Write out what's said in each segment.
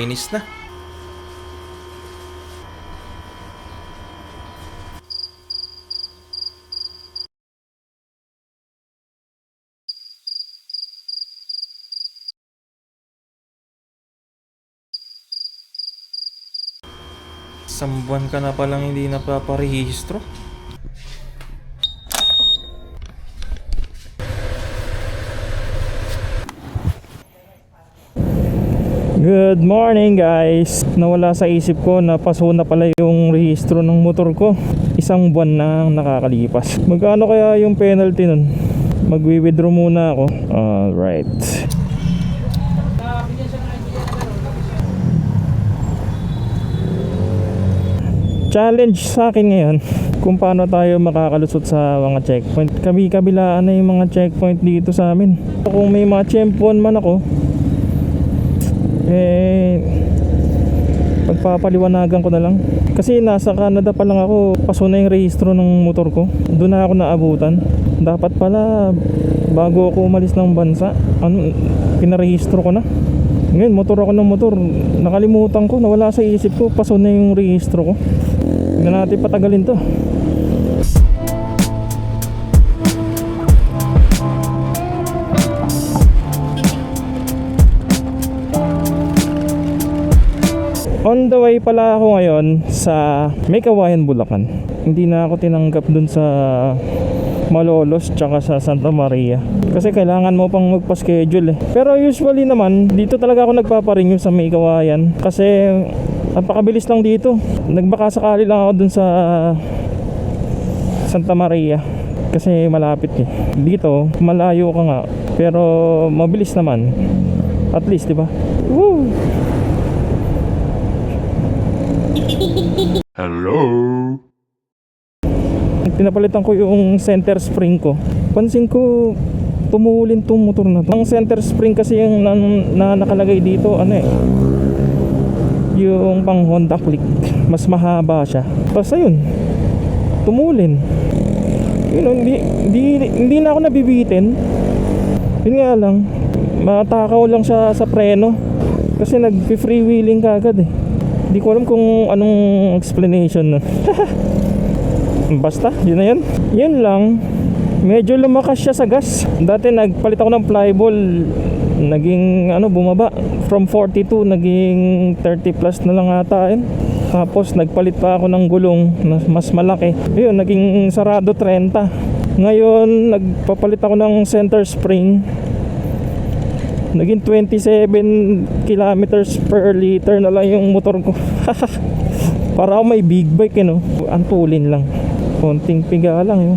Malinis na. Isang buwan ka na palang hindi napaparehistro. Good morning guys. Nawala sa isip ko na paso na pala yung rehistro ng motor ko. Isang buwan na nakakalipas. Magkano kaya yung penalty nun? Magwi-withdraw muna ako. Alright. Challenge sa akin ngayon kung paano tayo makakalusot sa mga checkpoint. Kabilaan na yung mga checkpoint dito sa amin. Kung may mga champion man ako, pagpapaliwanagan ko na lang. Kasi nasa Canada pa lang ako, paso na yung rehistro ng motor ko. Doon na ako naabutan. Dapat pala bago ako umalis ng bansa, pinarehistro ko na. Ngayon motor ako ng motor, nakalimutan ko, nawala sa isip ko, paso na yung rehistro ko. Hindi natin patagalin to. On the way pala ako ngayon sa May Kawayan, Bulacan. Hindi na ako tinanggap dun sa Malolos tsaka sa Santa Maria kasi kailangan mo pang magpa-schedule eh. Pero usually naman dito talaga ako nagpapa-renew sa May Kawayan kasi napakabilis lang dito. Nagbaka sakali lang ako dun sa Santa Maria kasi malapit eh. Dito malayo ka nga pero mabilis naman. At least, di ba? Woo! Hello. Pinapalitan ko yung center spring ko. Pansin ko tumulin tong motor na to. Ang center spring kasi yung na nakalagay dito yung pang Honda Click, mas mahaba siya. Tapos ayun, tumulin. Hindi na ako nabibitin. Yun nga lang, matakaw lang siya sa preno kasi nag-freewheeling ka agad eh. Hindi ko alam kung anong explanation nun. Basta, yun na yun. Yun lang, medyo lumakas siya sa gas. Dati nagpalit ako ng flyball, naging bumaba from 42 naging 30 plus na lang ata. Tapos nagpalit pa ako ng gulong na mas malaki. Ayun, naging sarado 30. Ngayon nagpapalit ako ng center spring, naging 27 kilometers per liter na lang yung motor ko. Para ako may big bike ang tulin lang, konting piga lang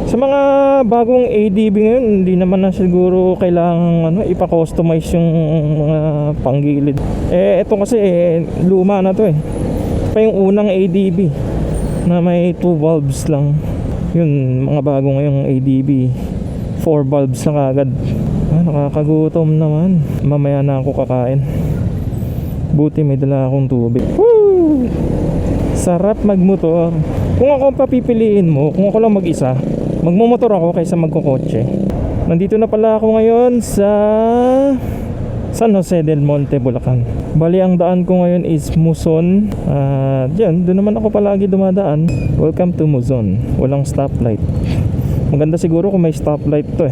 Sa mga bagong ADB ngayon, hindi naman na siguro kailangan ipa-customize yung mga panggilid. Ito kasi luma na to pa yung unang ADB na may 2 valves lang. Yun, mga bago ngayong ADB 4 valves na kagad. Nakakagutom naman. Mamaya na ako kakain. Buti may dala akong tubig. Woo! Sarap magmotor. Kung ako papipiliin mo, kung ako lang mag-isa, magmumotor ako kaysa magkokotse. Nandito na pala ako ngayon sa San Jose del Monte, Bulacan. Bali ang daan ko ngayon is Muson. Diyan, doon naman ako palagi dumadaan. Welcome to Muson. Walang stoplight. Maganda siguro kung may stoplight to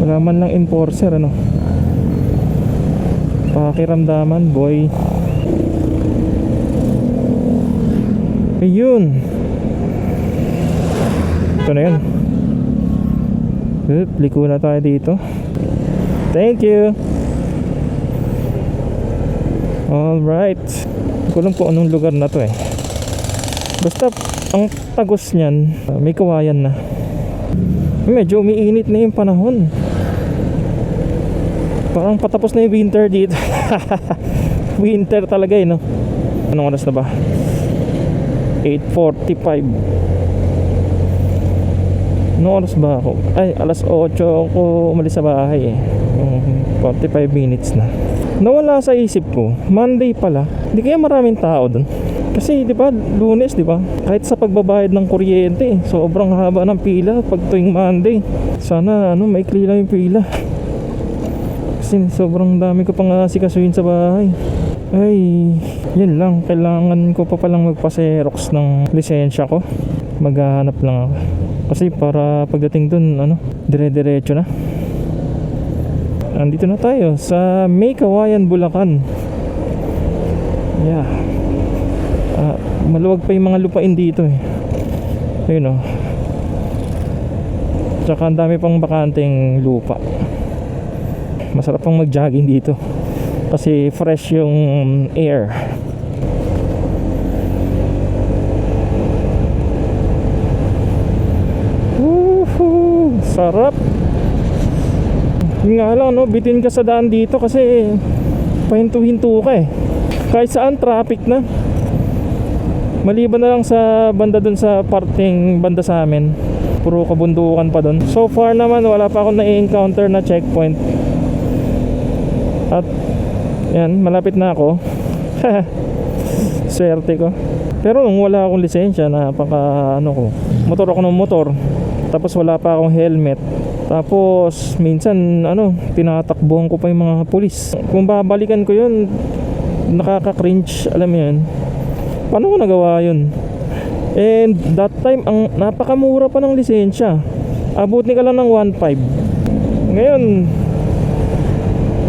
Wala man lang enforcer pakiramdaman boy. Ayun, ito na yun. Liko na tayo dito. Thank you. Alright, hindi ko alam kung anong lugar na to basta ang tagos niyan May Kawayan na. Medyo umiinit na yung panahon. Parang patapos na yung winter dito. Winter talaga Anong oras na ba? 8:45. Anong oras ba ako? Ay, alas 8 ako umalis sa bahay 45 minutes na. Nawala sa isip ko, Monday pala. Hindi kaya maraming tao dun? Kasi 'di ba, Lunes 'di ba? Kahit sa pagbabayad ng kuryente, sobrang haba ng pila pag tuwing Monday. Sana maikli lang yung pila. Kasi sobrang dami ko pang asikasuhin sa bahay. Ay, yun lang. Kailangan ko pa palang magpa-xerox ng lisensya ko. Maghahanap lang ako. Kasi para pagdating dun, dire-diretso na. Andito na tayo sa May Kawayan, Bulacan. Yeah. Maluwag pa yung mga lupain dito eh. Ayun o. Tsaka ang dami pang bakanteng lupa. Masarap pang mag-jogging dito kasi fresh yung air. Woohoo! Sarap! Yun nga lang, bitin ka sa daan dito kasi pahinto-hinto ka eh. Kahit saan traffic na. Maliban na lang sa banda dun sa parting banda sa amin, puro kabundukan pa dun. So far naman wala pa akong na-encounter na checkpoint. At yan, malapit na ako. Swerte ko. Pero nung wala akong lisensya, napaka ko, motor ako ng motor, tapos wala pa akong helmet. Tapos minsan tinatakbuhan ko pa yung mga pulis. Kung babalikan ko yun, nakaka-cringe, alam mo yun. Paano ko nagawa yun? And that time, ang napakamura pa ng lisensya. Abuti ka lang ng 1.5. Ngayon,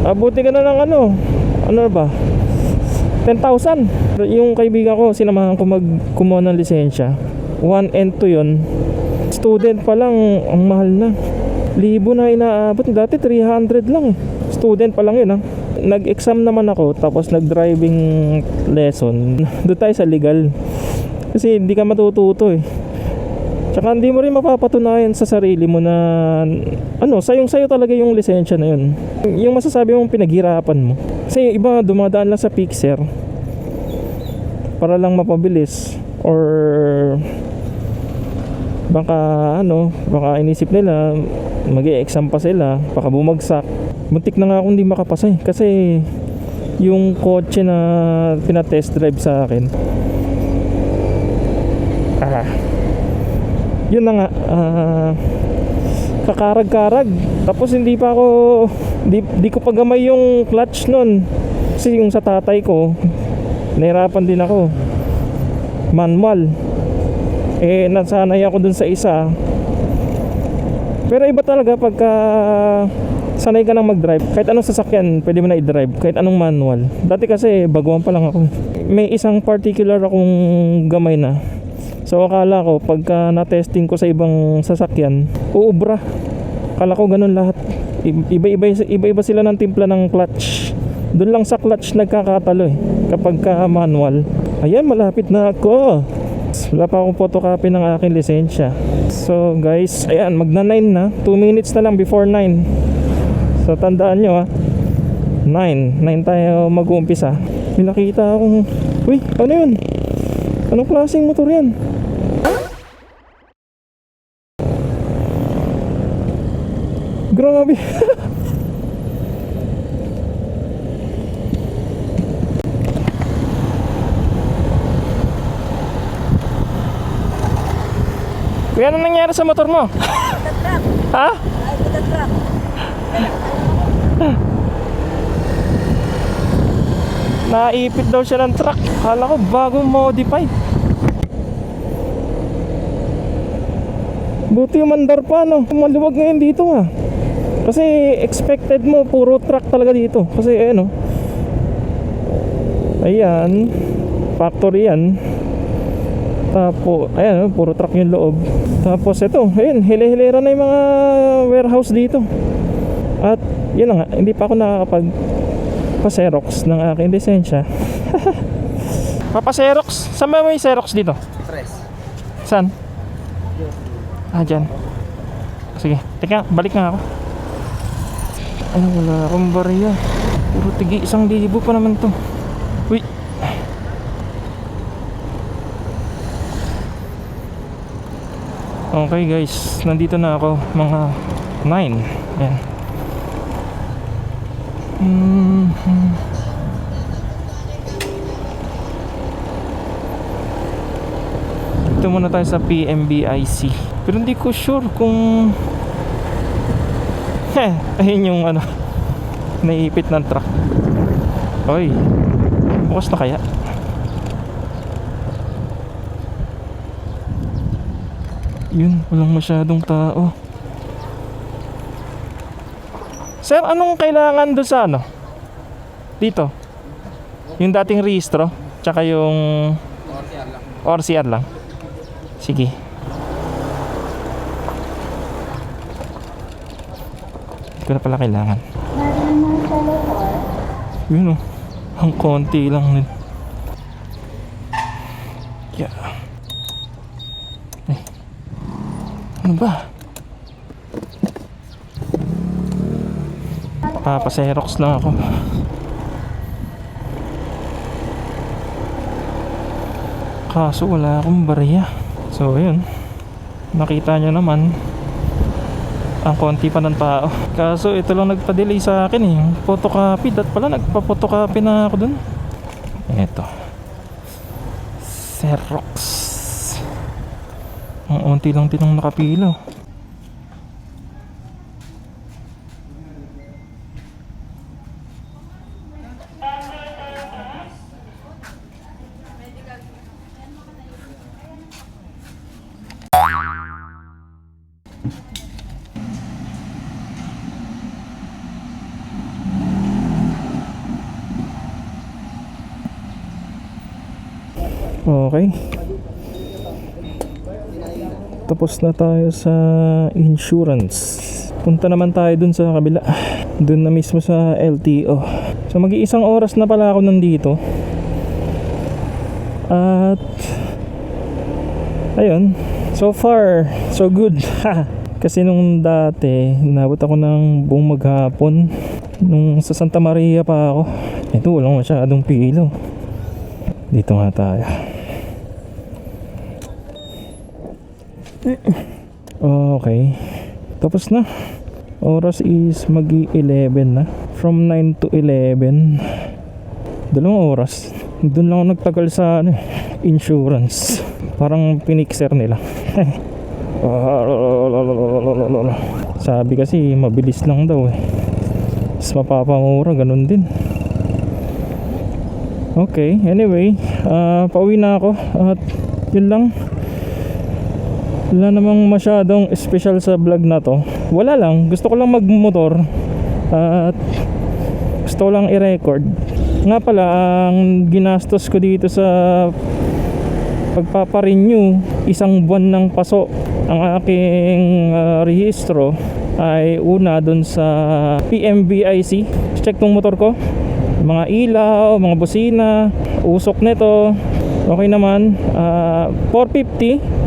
abuti ka na ng ano ba? 10,000. Yung kaibigan ko, sinamahan ko kumuha ng lisensya. 1 and 2 yun. Student pa lang, ang mahal na. Libo na inaabot. Dati 300 lang eh. Student pa lang yun Nag-exam naman ako, tapos nag-driving lesson. Doon tayo sa legal. Kasi hindi ka matututo eh. Tsaka hindi mo rin mapapatunayan sa sarili mo na sayong-sayo talaga yung lisensya na yun. Yung masasabi mong pinaghirapan mo. Kasi yung iba dumadaan lang sa fixer para lang mapabilis, or baka inisip nila mag-e-exam pa sila, baka bumagsak. Muntik na nga akong hindi makapasa eh. Kasi yung kotse na pinatest drive sa akin, yun na nga, kakarag-karag. Tapos hindi ko pa gamay yung clutch nun. Kasi yung sa tatay ko, nahirapan din ako, manual. Nasanay ako dun sa isa. Pero iba talaga pagka sanay ka nang mag-drive. Kahit anong sasakyan pwede mo na i-drive, kahit anong manual. Dati kasi baguhan pa lang ako. May isang particular akong gamay na. So akala ko pagka na-testing ko sa ibang sasakyan, uubra. Akala ko ganun lahat. Iba-iba sila ng timpla ng clutch. Doon lang sa clutch nagkakatalo eh, kapag ka manual. Ayan, malapit na ako. Wala pa akong photocopy ng aking lisensya. So guys, ayan, magna 9 na. 2 minutes na lang before 9. So tandaan nyo 9 tayo mag-uumpisa. May nakita akong, uy, ano yun? Anong klaseng motor yan? Grabe. Kuya, ano nangyari sa motor mo? Ha? Naipit daw siya ng truck. Kala ko bagong modified. Buti umandar pa maluwag ngayon dito Kasi expected mo puro truck talaga dito. Kasi ayan, factory yan. Tapos ayan, puro truck yung loob. Tapos ito, ayun, hile-hilera na yung mga warehouse dito. At yun na nga, hindi pa ako nakakapag pa-xerox ng aking lisensya. Papa-xerox? Saan ba may xerox dito? Press. Saan? Dyan. Sige, teka, balik nga ako. Ay, wala akong bariya. Puro tigi 1,000 pa naman to. Uy. Okay guys, nandito na ako, mga 9. Ayan. Dito muna tayo sa PMBIC. Pero hindi ko sure kung ayun yung ano, naiipit ng truck. Oy, bukas na kaya? Yun, walang masyadong tao. Sir, anong kailangan doon sa ano? Dito? Yung dating rehistro? Tsaka yung ORCR lang. Sige. Hindi ko na pala kailangan. Yun o. Ang konti lang din. Yeah. Ay. Ano ba? Papaserox lang ako. Kaso wala akong barya. So ayun, nakita nyo naman ang konti pa ng tao. Kaso ito lang nagpa-delay sa akin eh, yung photocopy. Dat pala nagpa-photocopy na ako dun. Eto, Xerox. Ang unti lang din ang nakapila. Okay. Tapos na tayo sa insurance. Punta naman tayo dun sa kabila. Dun na mismo sa LTO. So mag-iisang oras na pala ako nandito. At ayun, so far so good. Kasi nung dati inabot ako ng buong maghapon. Nung sa Santa Maria pa ako, ito walang masyadong pilo. Dito nga tayo. Okay. Tapos na. Oras is magi-11 na. From 9 to 11. Dalawang oras. Doon lang ako nagtagal sa ano, insurance. Parang pinikser nila. Sabi kasi mabilis lang daw eh. Mas mapapamura, ganun din. Okay, anyway, pauwi na ako. At yun lang. Wala namang masyadong special sa vlog na to. Wala lang, gusto ko lang magmotor. At gusto ko lang i-record. Nga pala, ang ginastos ko dito sa pagpaparenew, isang buwan ng paso. Ang aking rehistro ay una dun sa PMBIC. Check tong motor ko, mga ilaw, mga busina, usok nito, okay naman. 450.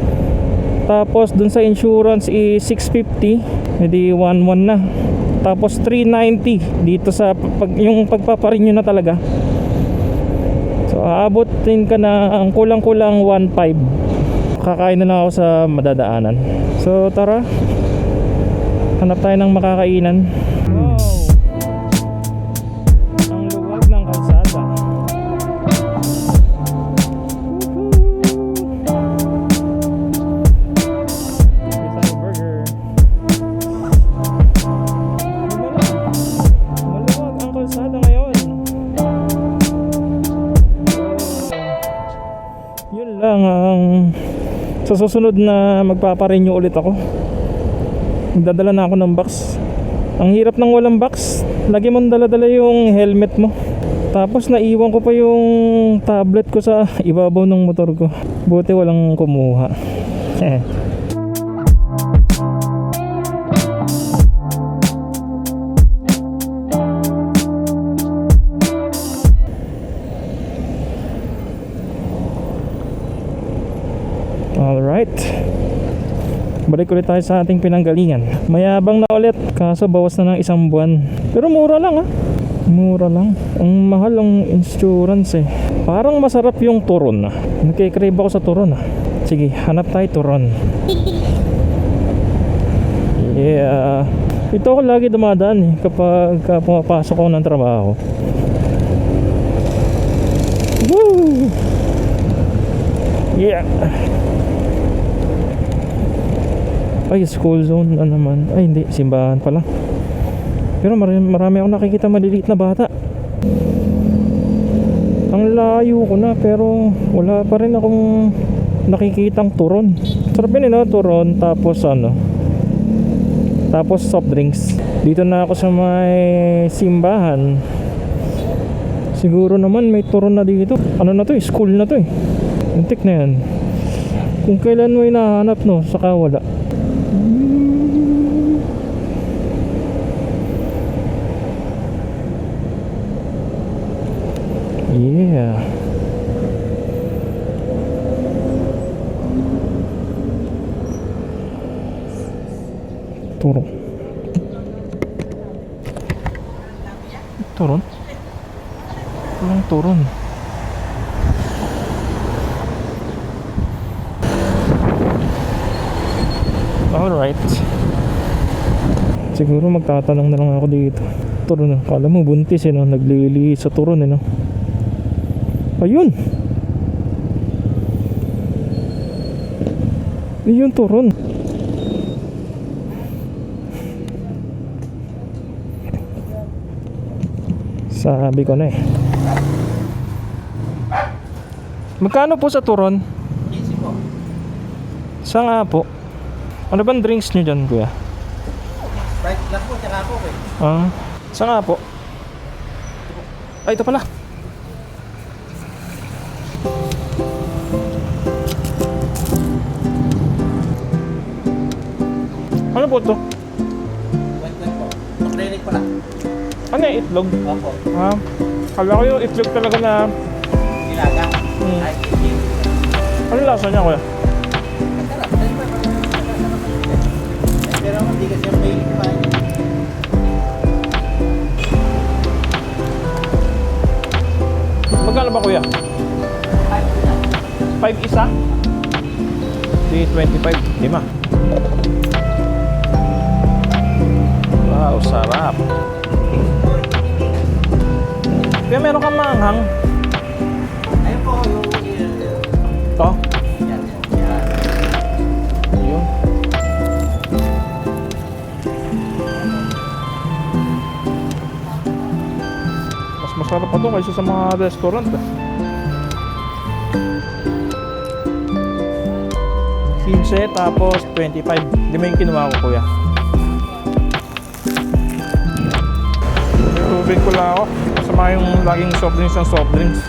Tapos dun sa insurance is 650, hindi 1-1 na. Tapos 390 dito sa yung pagpaparenew na talaga. So aabotin ka na ang kulang-kulang 1.5. Kakain na lang ako sa madadaanan. So tara, hanap tayo ng makakainan. Wow, ang luwag ng kalsada. Sa susunod na magpaparenew ulit ako, magdadala na ako ng box. Ang hirap ng walang box. Lagi mong dala-dala yung helmet mo. Tapos naiwan ko pa yung tablet ko sa ibabaw ng motor ko. Buti walang kumuha. Alright, balik ulit tayo sa ating pinanggalingan. Mayabang na ulit, kaso bawas na ng isang buwan. Pero mura lang ah. Mura lang. Ang mahal ang insurance eh. Parang masarap yung turon ah. Nagkikrave ako sa turon ah. Sige, hanap tayo turon. Yeah. Ito ako lagi dumadaan eh kapag pumapasok ako ng trabaho. Woo! Yeah. Ay, school zone na naman. Ay, hindi, simbahan pala. Pero marami akong nakikita maliliit na bata. Ang layo ko na, pero wala pa rin akong nakikitang turon. Sarap yun, no? Turon, tapos tapos soft drinks. Dito na ako sa may simbahan. Siguro naman may turon na dito. Ano na to eh, school na to eh. Antik na yan. Kung kailan mo hinahanap, no, saka wala. Yeah. Turon. Turon? Walang turon. Alright. Siguro magtatanong na lang ako dito. Turon, kala mo buntis eh, no? Naglili sa turon eh, no? Ayun. Ayun, turon. Sabi ko na eh. Magkano po sa turon? 15 po. Sa nga po. Ano bang drinks nyo dyan, kuya? Sprite lang po, tsaka po eh. Sa nga po. Ay, ito pala. Ano po ito? White lang po. Makrelic pala. Ano yung itlog? Opo. Kala ko yung itlog talaga na... Ilaga. Hmm. Ay, hindi. Ano lasa niya, kuya? Masarap. Dahil po, pero hindi kasi yung may kumain. Magkano ba, kuya? 5 isa? Di 25. 5. Wow, sarap. Kaya meron kang maanghang. Ayun po yung... Ito? Yan. Yan. Yun. Mas masarap pa to kaysa sa mga restaurant. 15 tapos 25. Hindi mo yung kinuha ko, kuya. May tubig ko lang ako. Masama yung laging soft drinks ng soft drinks.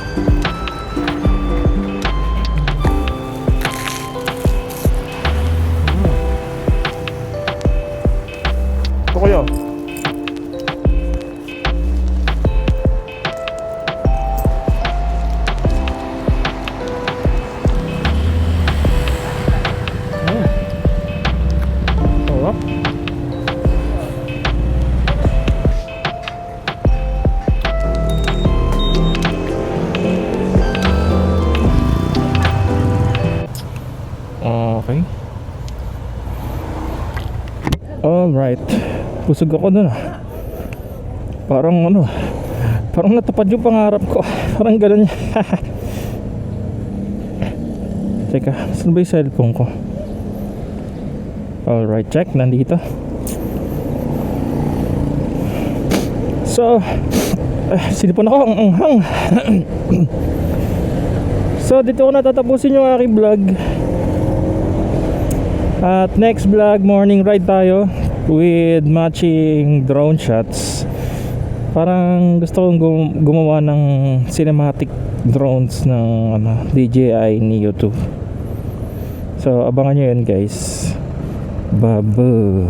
Ito, kuya. Sarap. Okay. Alright. Busog ako dun ah. Parang natupad yung pangarap ko. Parang ganun. Teka, saan ba yung cellphone ko? Alright, check. Nandito. So, sinipon ako ang anghang. So, dito ko natatapusin yung aking vlog. At next vlog, morning ride tayo with matching drone shots. Parang gusto kong gumawa ng cinematic drones ng DJI Neo 2. So, abangan nyo yun, guys. Babu.